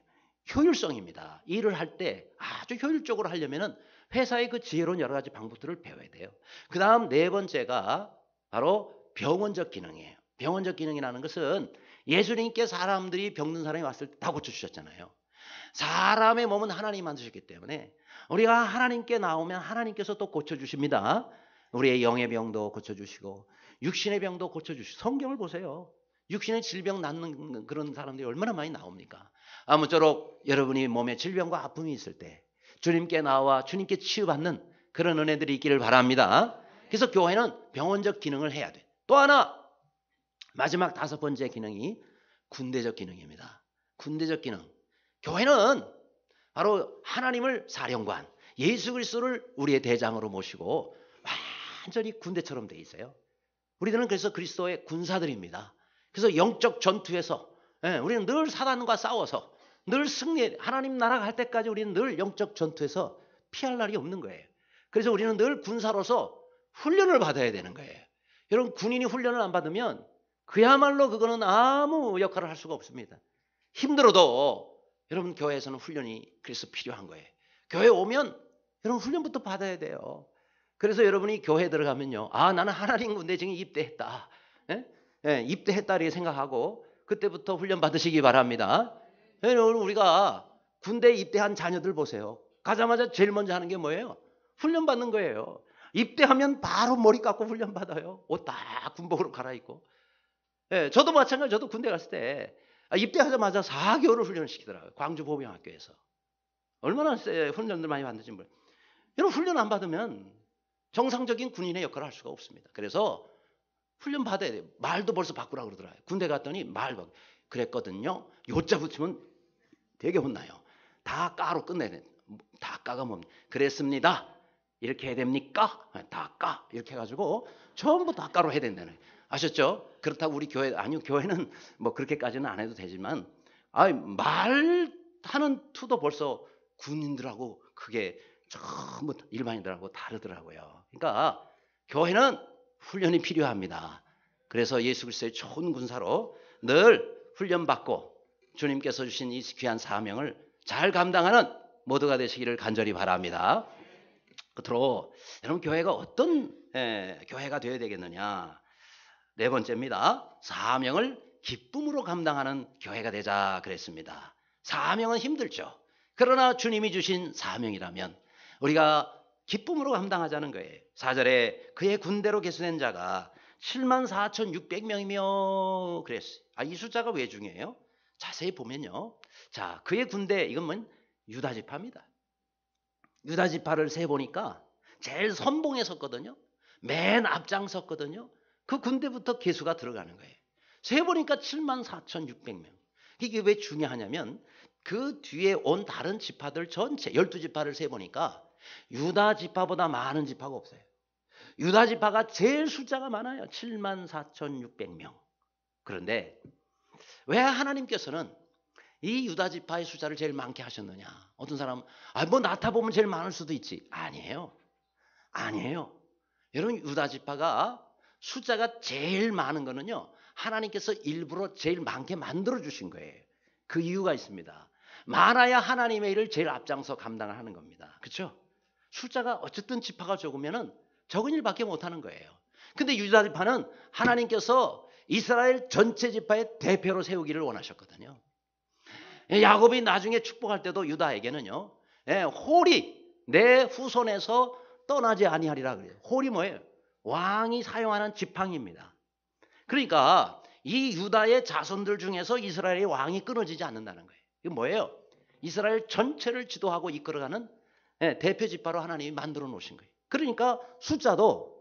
Speaker 1: 효율성입니다. 일을 할 때 아주 효율적으로 하려면은 회사의 그 지혜로운 여러 가지 방법들을 배워야 돼요. 그 다음 네 번째가 바로 병원적 기능이에요. 병원적 기능이라는 것은 예수님께 사람들이 병든 사람이 왔을 때 다 고쳐주셨잖아요. 사람의 몸은 하나님 만드셨기 때문에 우리가 하나님께 나오면 하나님께서 또 고쳐주십니다. 우리의 영의 병도 고쳐주시고 육신의 병도 고쳐주시고 성경을 보세요. 육신의 질병 낫는 그런 사람들이 얼마나 많이 나옵니까? 아무쪼록 여러분이 몸에 질병과 아픔이 있을 때 주님께 나와 주님께 치유받는 그런 은혜들이 있기를 바랍니다. 그래서 교회는 병원적 기능을 해야 돼. 또 하나 마지막 5번째 기능이 군대적 기능입니다. 군대적 기능. 교회는 바로 하나님을 사령관, 예수 그리스도를 우리의 대장으로 모시고 완전히 군대처럼 돼 있어요. 우리들은 그래서 그리스도의 군사들입니다. 그래서 영적 전투에서 우리는 늘 사단과 싸워서 늘 승리, 하나님 나라 갈 때까지 우리는 늘 영적 전투에서 피할 날이 없는 거예요. 그래서 우리는 늘 군사로서 훈련을 받아야 되는 거예요. 여러분 군인이 훈련을 안 받으면 그야말로 그거는 아무 역할을 할 수가 없습니다. 힘들어도 여러분 교회에서는 훈련이 그래서 필요한 거예요. 교회 오면 여러분 훈련부터 받아야 돼요. 그래서 여러분이 교회에 들어가면요. 나는 하나님 군대증에 입대했다. 입대했다 이렇게 생각하고 그때부터 훈련 받으시기 바랍니다. 오늘 우리가 군대에 입대한 자녀들 보세요. 가자마자 제일 먼저 하는 게 뭐예요? 훈련 받는 거예요. 입대하면 바로 머리 깎고 훈련 받아요. 옷 다 군복으로 갈아입고. 저도 마찬가지. 저도 군대 갔을 때 입대하자마자 4개월을 훈련을 시키더라고요. 광주 보병학교에서. 얼마나 훈련들 많이 받는지 몰라요. 여러분 훈련 안 받으면 정상적인 군인의 역할을 할 수가 없습니다. 그래서 훈련 받아야 돼요. 말도 벌써 바꾸라고 그러더라고요. 군대 갔더니 그랬거든요. 요자 붙이면 되게 혼나요. 다 까로 끝내야 돼. 다 까가 뭡니까? 그랬습니다. 이렇게 해야 됩니까? 다 이렇게 해가지고 전부 다 까로 해야 된다는 거예요. 아셨죠? 그렇다고 우리 교회 아니요 교회는 뭐 그렇게까지는 안 해도 되지만 말하는 투도 벌써 군인들하고 그게 전부 일반인들하고 다르더라고요. 그러니까 교회는 훈련이 필요합니다. 그래서 예수 그리스도의 좋은 군사로 늘 훈련받고 주님께서 주신 이 귀한 사명을 잘 감당하는 모두가 되시기를 간절히 바랍니다. 끝으로 여러분 교회가 어떤 교회가 되어야 되겠느냐? 네 번째입니다. 사명을 기쁨으로 감당하는 교회가 되자 그랬습니다. 사명은 힘들죠. 그러나 주님이 주신 사명이라면 우리가 기쁨으로 감당하자는 거예요. 4절에 그의 군대로 계수된 자가 74,600명이며 그랬어요. 이 숫자가 왜 중요해요? 자세히 보면요. 자, 그의 군대 이건 뭐 유다 지파입니다. 유다 지파를 세 보니까 제일 선봉에 섰거든요. 맨 앞장 섰거든요. 그 군대부터 계수가 들어가는 거예요. 세 보니까 74,600명. 이게 왜 중요하냐면 그 뒤에 온 다른 지파들 전체 12지파를 세 보니까 유다 지파보다 많은 지파가 없어요. 유다 지파가 제일 숫자가 많아요. 74,600명. 그런데 왜 하나님께서는 이 유다 지파의 숫자를 제일 많게 하셨느냐? 어떤 사람은 뭐 나타 보면 제일 많을 수도 있지. 아니에요. 여러분 유다 지파가 숫자가 제일 많은 거는요. 하나님께서 일부러 제일 많게 만들어 주신 거예요. 그 이유가 있습니다. 많아야 하나님의 일을 제일 앞장서 감당을 하는 겁니다. 그렇죠? 숫자가 어쨌든 지파가 적으면은 적은 일밖에 못 하는 거예요. 근데 유다 지파는 하나님께서 이스라엘 전체 지파의 대표로 세우기를 원하셨거든요. 야곱이 나중에 축복할 때도 유다에게는요. 홀이 내 후손에서 떠나지 아니하리라 그래요. 홀이 뭐예요? 왕이 사용하는 지팡이입니다. 그러니까 이 유다의 자손들 중에서 이스라엘의 왕이 끊어지지 않는다는 거예요. 이게 뭐예요? 이스라엘 전체를 지도하고 이끌어가는 대표 지파로 하나님이 만들어 놓으신 거예요. 그러니까 숫자도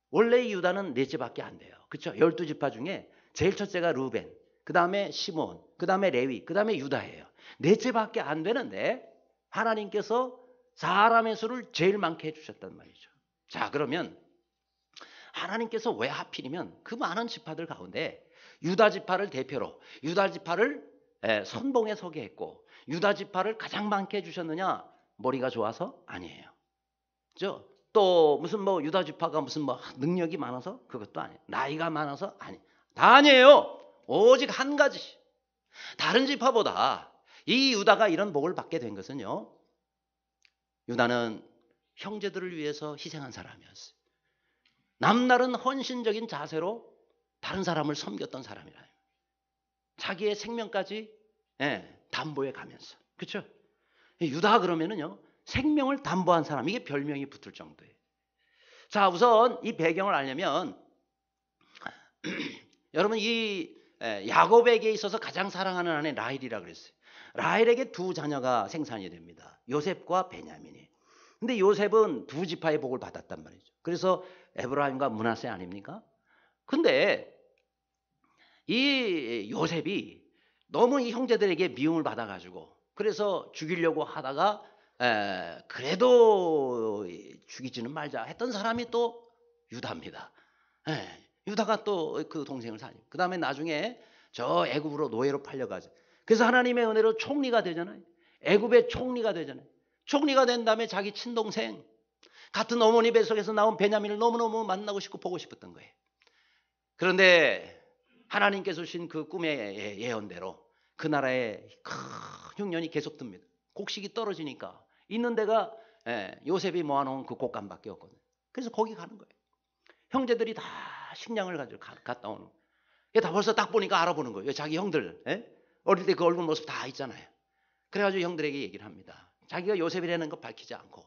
Speaker 1: 원래 유다는 4지밖에 안 돼요. 그렇죠? 12지파 중에 제일 첫째가 루벤, 그 다음에 시몬, 그 다음에 레위, 그 다음에 유다예요. 4지밖에 안 되는데 하나님께서 사람의 수를 제일 많게 해주셨단 말이죠. 자, 그러면 하나님께서 왜 하필이면 그 많은 지파들 가운데 유다 지파를 대표로 유다 지파를 선봉에 서게 했고 유다 지파를 가장 많게 해주셨느냐? 머리가 좋아서? 아니에요. 그죠? 또 무슨 뭐 유다 지파가 무슨 뭐 능력이 많아서? 그것도 아니에요. 나이가 많아서? 아니에요. 다 아니에요. 오직 한 가지. 다른 지파보다 이 유다가 이런 복을 받게 된 것은요. 유다는 형제들을 위해서 희생한 사람이었어요. 남다른 헌신적인 자세로 다른 사람을 섬겼던 사람이라. 자기의 생명까지 담보해 가면서. 그렇죠? 유다 그러면은요. 생명을 담보한 사람. 이게 별명이 붙을 정도예요. 자, 우선 이 배경을 알려면 여러분 이 야곱에게 있어서 가장 사랑하는 아내 라헬이라고 그랬어요. 라헬에게 두 자녀가 생산이 됩니다. 요셉과 베냐민이. 근데 요셉은 두 지파의 복을 받았단 말이죠. 그래서 에브라임과 므낫세 아닙니까? 근데 이 요셉이 너무 이 형제들에게 미움을 받아가지고 그래서 죽이려고 하다가 그래도 죽이지는 말자 했던 사람이 또 유다입니다. 유다가 또 그 동생을 살려. 그 다음에 나중에 저 애굽으로 노예로 팔려가죠. 그래서 하나님의 은혜로 총리가 되잖아요. 애굽의 총리가 되잖아요. 총리가 된 다음에 자기 친동생 같은 어머니 뱃속에서 나온 베냐민을 너무너무 만나고 싶고 보고 싶었던 거예요. 그런데 하나님께서 주신 그 꿈의 예언대로 그 나라에 큰 흉년이 계속 듭니다. 곡식이 떨어지니까 있는 데가 요셉이 모아놓은 그 곡간밖에 없거든요. 그래서 거기 가는 거예요. 형제들이 다 식량을 가지고 갔다 오는 거예요. 다 벌써 딱 보니까 알아보는 거예요. 자기 형들 어릴 때 그 얼굴 모습 다 있잖아요. 그래가지고 형들에게 얘기를 합니다. 자기가 요셉이라는 거 밝히지 않고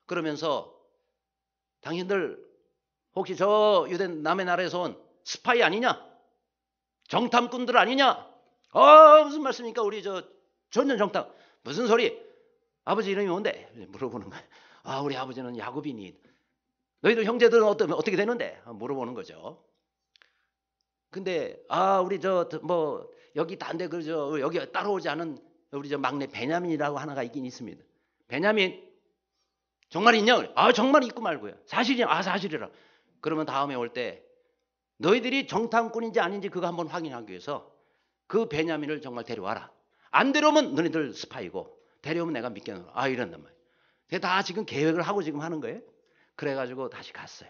Speaker 1: 그러면서 당신들 혹시 저 유대 남의 나라에서 온 스파이 아니냐? 정탐꾼들 아니냐? 무슨 말씀입니까? 우리 저 전전 정탐. 무슨 소리? 아버지 이름이 뭔데? 물어보는 거예요. 우리 아버지는 야곱이니. 너희들 형제들은 어떻게 되는데? 물어보는 거죠. 근데 우리 저 뭐 여기 딴데 그저 여기 따라오지 않은 우리 저 막내 베냐민이라고 하나가 있긴 있습니다. 베냐민 정말 있냐? 아, 정말 있고 말고요. 사실이냐? 아, 사실이라. 그러면 다음에 올 때 너희들이 정탐꾼인지 아닌지 그거 한번 확인하기 위해서 그 베냐민을 정말 데려와라. 안 데려오면 너희들 스파이고 데려오면 내가 믿겠노라. 아, 이런단 말이에요. 다 지금 계획을 하고 지금 하는 거예요. 그래가지고 다시 갔어요.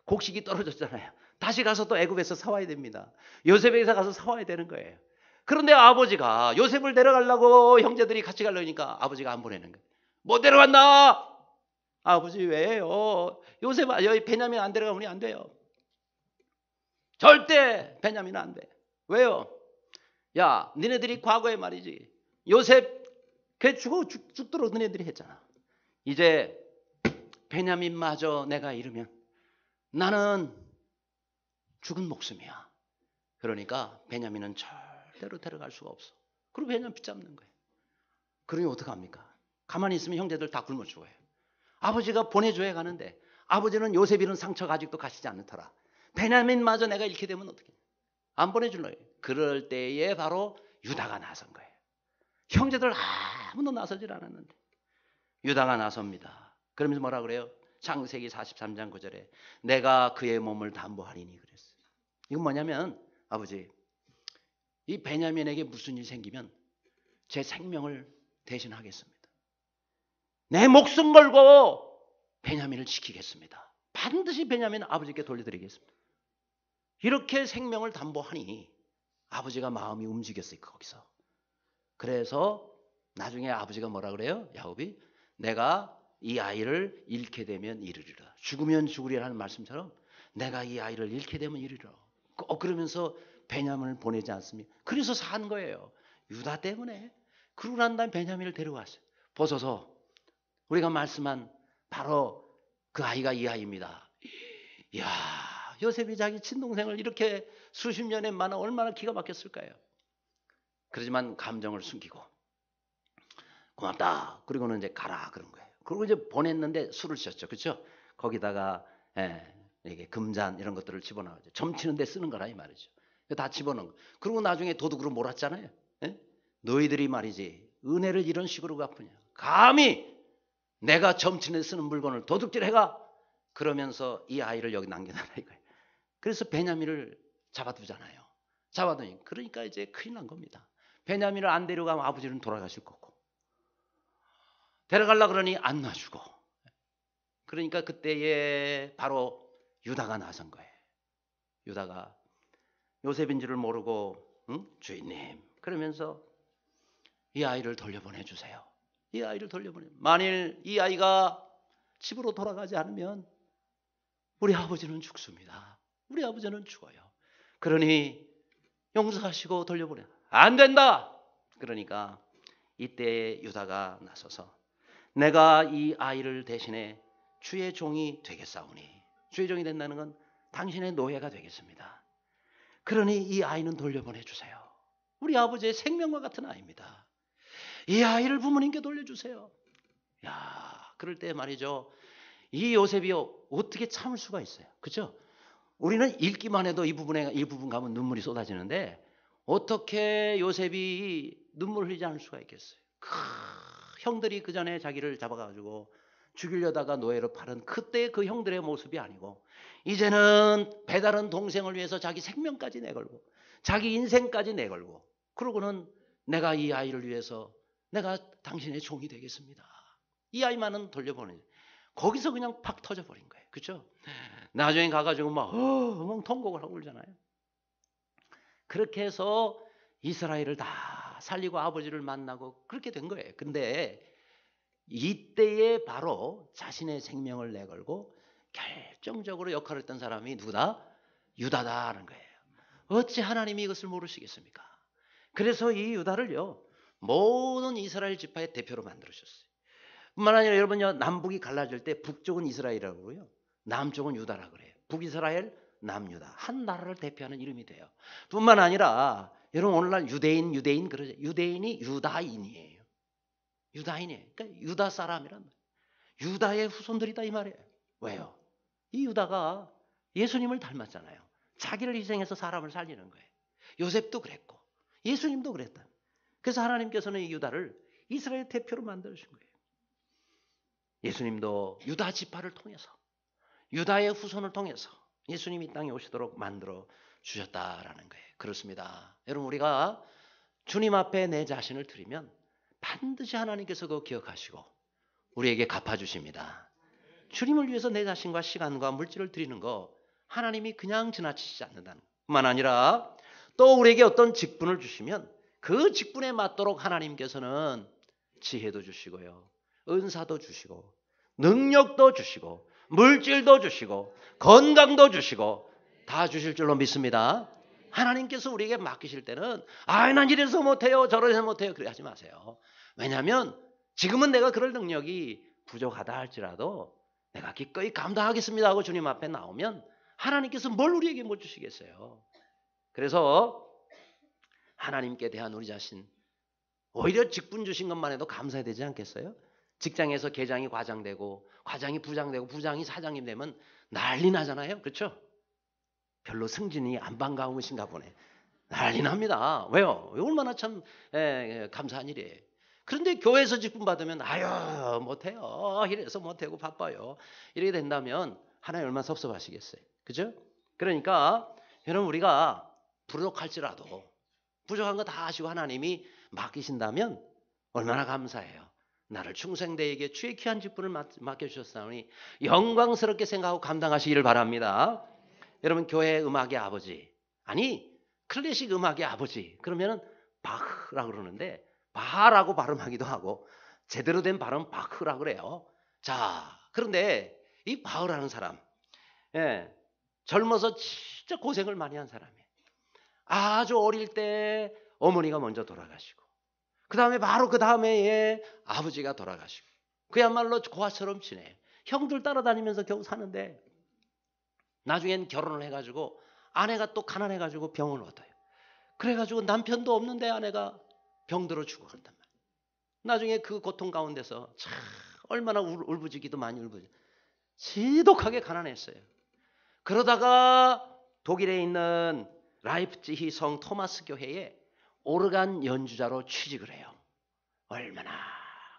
Speaker 1: 곡식이 떨어졌잖아요. 다시 가서 또 애굽에서 사와야 됩니다. 요셉에서 가서 사와야 되는 거예요. 그런데 아버지가 요셉을 데려가려고 형제들이 같이 가려니까 아버지가 안 보내는 거예요. 못 데려간다. 아버지 왜요? 요셉 여기 베냐민 안 데려가면 우리 안 돼요. 절대 베냐민은 안 돼. 왜요? 야, 니네들이 과거에 말이지 요셉 걔 죽도록 너네들이 했잖아. 이제 베냐민마저 내가 잃으면 나는 죽은 목숨이야. 그러니까 베냐민은 절대로 데려갈 수가 없어. 그리고 베냐민 붙잡는 거예요. 그러니 어떡합니까? 가만히 있으면 형제들 다 굶어 죽어요. 아버지가 보내줘야 가는데 아버지는 요셉 잃은 상처가 아직도 가시지 않더라. 베냐민마저 내가 잃게 되면 어떻게? 안 보내줄래요. 그럴 때에 바로 유다가 나선 거예요. 형제들 아무도 나서질 않았는데 유다가 나섭니다. 그러면서 뭐라 그래요? 창세기 43장 9절에 내가 그의 몸을 담보하리니 그랬어요. 이건 뭐냐면 아버지 이 베냐민에게 무슨 일 생기면 제 생명을 대신하겠습니다. 내 목숨 걸고 베냐민을 지키겠습니다. 반드시 베냐민 아버지께 돌려드리겠습니다. 이렇게 생명을 담보하니 아버지가 마음이 움직였어요. 거기서. 그래서 나중에 아버지가 뭐라 그래요? 야곱이 내가 이 아이를 잃게 되면 이르리라. 죽으면 죽으리라는 말씀처럼 내가 이 아이를 잃게 되면 이르리라. 그러면서 베냐민을 보내지 않습니까? 그래서 산 거예요. 유다 때문에. 그러고 난 다음에 베냐민을 데려왔어요. 보소서 우리가 말씀한 바로 그 아이가 이 아이입니다. 이야, 요셉이 자기 친동생을 이렇게 수십 년에 만나 얼마나 기가 막혔을까요? 그렇지만 감정을 숨기고 고맙다. 그리고는 이제 가라 그런 거예요. 그리고 이제 보냈는데 술을 셨죠, 그렇죠? 거기다가 이게 금잔 이런 것들을 집어넣어죠. 점치는 데 쓰는 거라 이 말이죠. 다 집어넣은 거. 그리고 나중에 도둑으로 몰았잖아요. 너희들이 말이지 은혜를 이런 식으로 갚으냐? 감히 내가 점치는 데 쓰는 물건을 도둑질 해가 그러면서 이 아이를 여기 남겨놔라 이거예요. 그래서 베냐민을 잡아두잖아요. 잡아두니 그러니까 이제 큰일 난 겁니다. 베냐민을 안 데려가면 아버지는 돌아가실 거고 데려가려 그러니 안 놔주고 그러니까 그때에 바로 유다가 나선 거예요. 유다가 요셉인 줄을 모르고 주인님 그러면서 이 아이를 돌려보내 주세요. 이 아이를 돌려보내. 만일 이 아이가 집으로 돌아가지 않으면 우리 아버지는 죽습니다. 우리 아버지는 죽어요. 그러니 용서하시고 돌려보내. 안 된다. 그러니까 이때 유다가 나서서 내가 이 아이를 대신에 주의 종이 되겠사오니 주의 종이 된다는 건 당신의 노예가 되겠습니다. 그러니 이 아이는 돌려보내 주세요. 우리 아버지의 생명과 같은 아이입니다. 이 아이를 부모님께 돌려주세요. 야, 그럴 때 말이죠. 이 요셉이 어떻게 참을 수가 있어요. 그렇죠? 우리는 읽기만 해도 이 부분 가면 눈물이 쏟아지는데 어떻게 요셉이 눈물 흘리지 않을 수가 있겠어요. 형들이 그 전에 자기를 잡아가지고 죽이려다가 노예로 팔은 그때 그 형들의 모습이 아니고 이제는 배다른 동생을 위해서 자기 생명까지 내걸고 자기 인생까지 내걸고 그러고는 내가 이 아이를 위해서 내가 당신의 종이 되겠습니다. 이 아이만은 돌려보내죠. 거기서 그냥 팍 터져버린 거예요. 그렇죠? 나중에 가가지고 막 통곡을 하고 울잖아요. 그렇게 해서 이스라엘을 다 살리고 아버지를 만나고 그렇게 된 거예요. 근데 이때에 바로 자신의 생명을 내걸고 결정적으로 역할을 했던 사람이 누구다? 유다다라는 거예요. 어찌 하나님이 이것을 모르시겠습니까? 그래서 이 유다를요 모든 이스라엘 지파의 대표로 만들으셨어요. 뿐만 아니라 여러분요 남북이 갈라질 때 북쪽은 이스라엘이라고 그러고요 남쪽은 유다라고 그래요. 북이스라엘, 남유다 한 나라를 대표하는 이름이 돼요. 뿐만 아니라 여러분 오늘날 유대인 그러죠. 유대인이 유다인이에요. 유다인이에요. 그러니까 유다 사람이란 말이에요. 유다의 후손들이다 이 말이에요. 왜요? 이 유다가 예수님을 닮았잖아요. 자기를 희생해서 사람을 살리는 거예요. 요셉도 그랬고 예수님도 그랬다. 그래서 하나님께서는 이 유다를 이스라엘 대표로 만들어주신 거예요. 예수님도 유다 지파를 통해서, 유다의 후손을 통해서 예수님이 이 땅에 오시도록 만들어 주셨다라는 거예요. 그렇습니다. 여러분, 우리가 주님 앞에 내 자신을 드리면 반드시 하나님께서 그거 기억하시고 우리에게 갚아주십니다. 주님을 위해서 내 자신과 시간과 물질을 드리는 거 하나님이 그냥 지나치지 않는다는 것뿐만 아니라 또 우리에게 어떤 직분을 주시면 그 직분에 맞도록 하나님께서는 지혜도 주시고요, 은사도 주시고, 능력도 주시고, 물질도 주시고, 건강도 주시고 다 주실 줄로 믿습니다. 하나님께서 우리에게 맡기실 때는 난 이래서 못해요, 저래서 못해요, 그래 하지 마세요. 왜냐하면 지금은 내가 그럴 능력이 부족하다 할지라도 내가 기꺼이 감당하겠습니다 하고 주님 앞에 나오면 하나님께서 뭘 우리에게 못 주시겠어요. 그래서 하나님께 대한 우리 자신, 오히려 직분 주신 것만 해도 감사해야 되지 않겠어요? 직장에서 계장이 과장되고 과장이 부장되고 부장이 사장님 되면 난리 나잖아요. 그렇죠? 별로 승진이 안 반가우신가 보네. 난리 납니다. 왜요? 얼마나 참 감사한 일이에요. 그런데 교회에서 직분 받으면 아유 못해요, 이래서 못하고 바빠요, 이렇게 된다면 하나님 얼마나 섭섭하시겠어요. 그죠? 그러니까 여러분, 우리가 부족할지라도 부족한 거 다 아시고 하나님이 맡기신다면 얼마나 감사해요. 나를 충성되에게 주의 귀한 직분을 맡겨주셨사오니 영광스럽게 생각하고 감당하시기를 바랍니다. 여러분, 교회 음악의 아버지, 아니 클래식 음악의 아버지 그러면은 바흐라고 그러는데 바라고 발음하기도 하고 제대로 된 발음 바흐라고 그래요. 자, 그런데 이 바흐라는 사람, 젊어서 진짜 고생을 많이 한 사람이에요. 아주 어릴 때 어머니가 먼저 돌아가시고 그 다음에 바로 그 다음에 아버지가 돌아가시고 그야말로 고아처럼 지내요. 형들 따라다니면서 겨우 사는데 나중엔 결혼을 해가지고 아내가 또 가난해가지고 병을 얻어요. 그래가지고 남편도 없는데 아내가 병들어 죽어간단 말이에요. 나중에 그 고통 가운데서 참 얼마나 울부짖기도 많이 울부짖, 지독하게 가난했어요. 그러다가 독일에 있는 라이프치히 성 토마스 교회에 오르간 연주자로 취직을 해요. 얼마나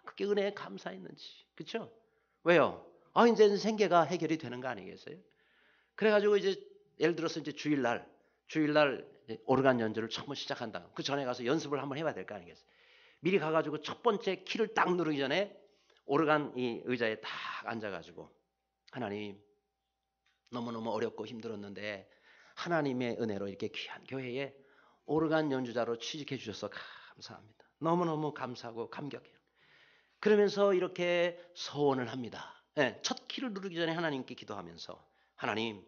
Speaker 1: 그게 은혜에 감사했는지. 그렇죠? 왜요? 이제는 생계가 해결이 되는 거 아니겠어요? 그래가지고 이제 예를 들어서 이제 주일날 오르간 연주를 처음 시작한다. 그 전에 가서 연습을 한번 해봐야 될 거 아니겠어요? 미리 가가지고 첫 번째 키를 딱 누르기 전에 오르간 이 의자에 딱 앉아가지고 하나님, 너무너무 어렵고 힘들었는데 하나님의 은혜로 이렇게 귀한 교회에 오르간 연주자로 취직해 주셔서 감사합니다. 너무너무 감사하고 감격해요. 그러면서 이렇게 서원을 합니다. 첫 키를 누르기 전에 하나님께 기도하면서 하나님,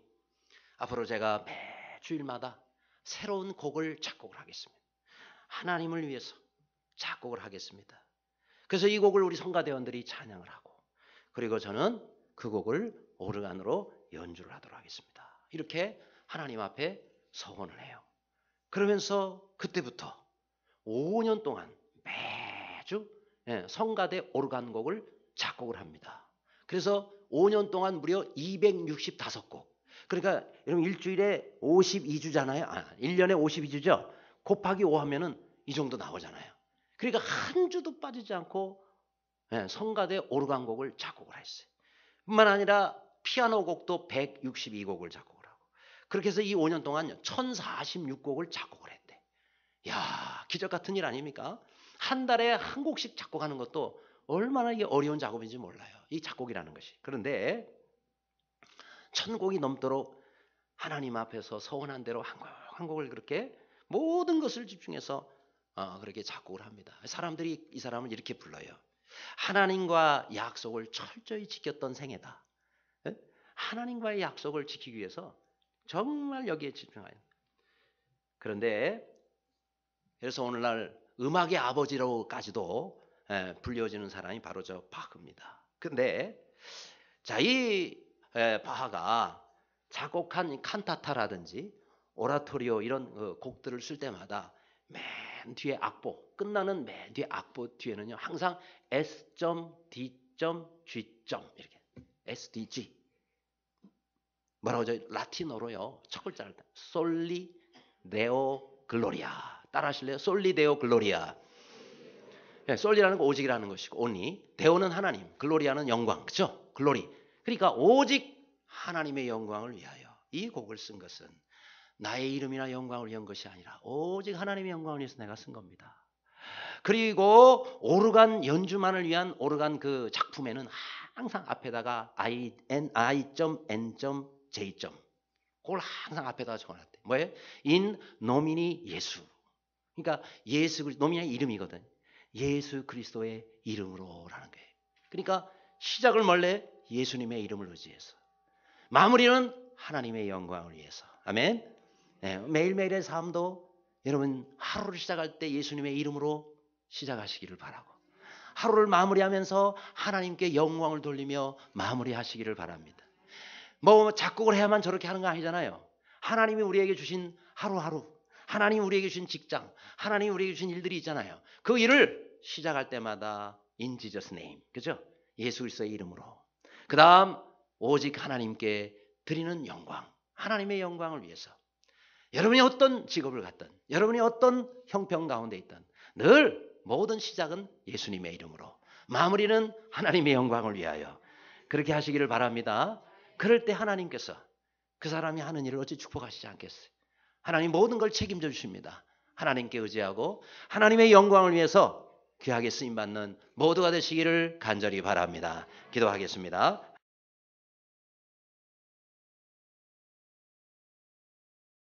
Speaker 1: 앞으로 제가 매 주일마다 새로운 곡을 작곡을 하겠습니다. 하나님을 위해서 작곡을 하겠습니다. 그래서 이 곡을 우리 성가대원들이 찬양을 하고 그리고 저는 그 곡을 오르간으로 연주를 하도록 하겠습니다. 이렇게 하나님 앞에 서원을 해요. 그러면서 그때부터 5년 동안 매주 성가대 오르간곡을 작곡을 합니다. 그래서 5년 동안 무려 265곡. 그러니까 여러분 일주일에 52주잖아요. 1년에 52주죠. 곱하기 5 하면은 이 정도 나오잖아요. 그러니까 한 주도 빠지지 않고 성가대 오르간곡을 작곡을 했어요. 뿐만 아니라 피아노 곡도 162곡을 작곡을 하고 그렇게 해서 이 5년 동안 1046곡을 작곡을 했대. 야, 기적 같은 일 아닙니까? 한 달에 한 곡씩 작곡하는 것도 얼마나 이게 어려운 작업인지 몰라요. 이 작곡이라는 것이. 그런데 1000곡이 넘도록 하나님 앞에서 서원한 대로 한 곡 한 곡을 그렇게 모든 것을 집중해서 그렇게 작곡을 합니다. 사람들이 이 사람을 이렇게 불러요. 하나님과 약속을 철저히 지켰던 생애다. 하나님과의 약속을 지키기 위해서 정말 여기에 집중해요. 그런데 그래서 오늘날 음악의 아버지로까지도 불려지는 사람이 바로 저 바흐입니다. 근데 자, 이 바하가 작곡한 칸타타라든지 오라토리오 이런 곡들을 쓸 때마다 맨 뒤에 악보, 끝나는 맨 뒤에 악보 뒤에는요 항상 S.D.G. 이렇게 SDG 뭐라고 하죠? 라틴어로요 첫 글자를 솔리 데오 글로리아. 따라하실래요? 솔리 데오 글로리아. 예, 솔리라는 거 오직이라는 것이고 only. 데오는 하나님, 글로리아는 영광. 그렇죠? 글로리. 그러니까 오직 하나님의 영광을 위하여 이 곡을 쓴 것은 나의 이름이나 영광을 위한 것이 아니라 오직 하나님의 영광을 위해서 내가 쓴 겁니다. 그리고 오르간 연주만을 위한 오르간 그 작품에는 항상 앞에다가 I.N.J. 그걸 항상 앞에다가 적어놨대. 뭐예요? In nomini 예수. 그러니까 예수 그리스도, 노미의 이름이거든. 예수 그리스도의 이름으로라는 거예요. 그러니까 시작을 원래 예수님의 이름을 의지해서, 마무리는 하나님의 영광을 위해서. 아멘. 네, 매일매일의 삶도 여러분 하루를 시작할 때 예수님의 이름으로 시작하시기를 바라고, 하루를 마무리하면서 하나님께 영광을 돌리며 마무리하시기를 바랍니다. 뭐 작곡을 해야만 저렇게 하는 거 아니잖아요. 하나님이 우리에게 주신 하루하루, 하나님이 우리에게 주신 직장, 하나님이 우리에게 주신 일들이 있잖아요. 그 일을 시작할 때마다 In Jesus name, 그죠? 예수 그리스도의 이름으로. 그 다음 오직 하나님께 드리는 영광, 하나님의 영광을 위해서. 여러분이 어떤 직업을 갖든, 여러분이 어떤 형편 가운데 있든 늘 모든 시작은 예수님의 이름으로, 마무리는 하나님의 영광을 위하여 그렇게 하시기를 바랍니다. 그럴 때 하나님께서 그 사람이 하는 일을 어찌 축복하시지 않겠어요? 하나님 모든 걸 책임져 주십니다. 하나님께 의지하고 하나님의 영광을 위해서 귀하게 쓰임받는 모두가 되시기를 간절히 바랍니다. 기도하겠습니다.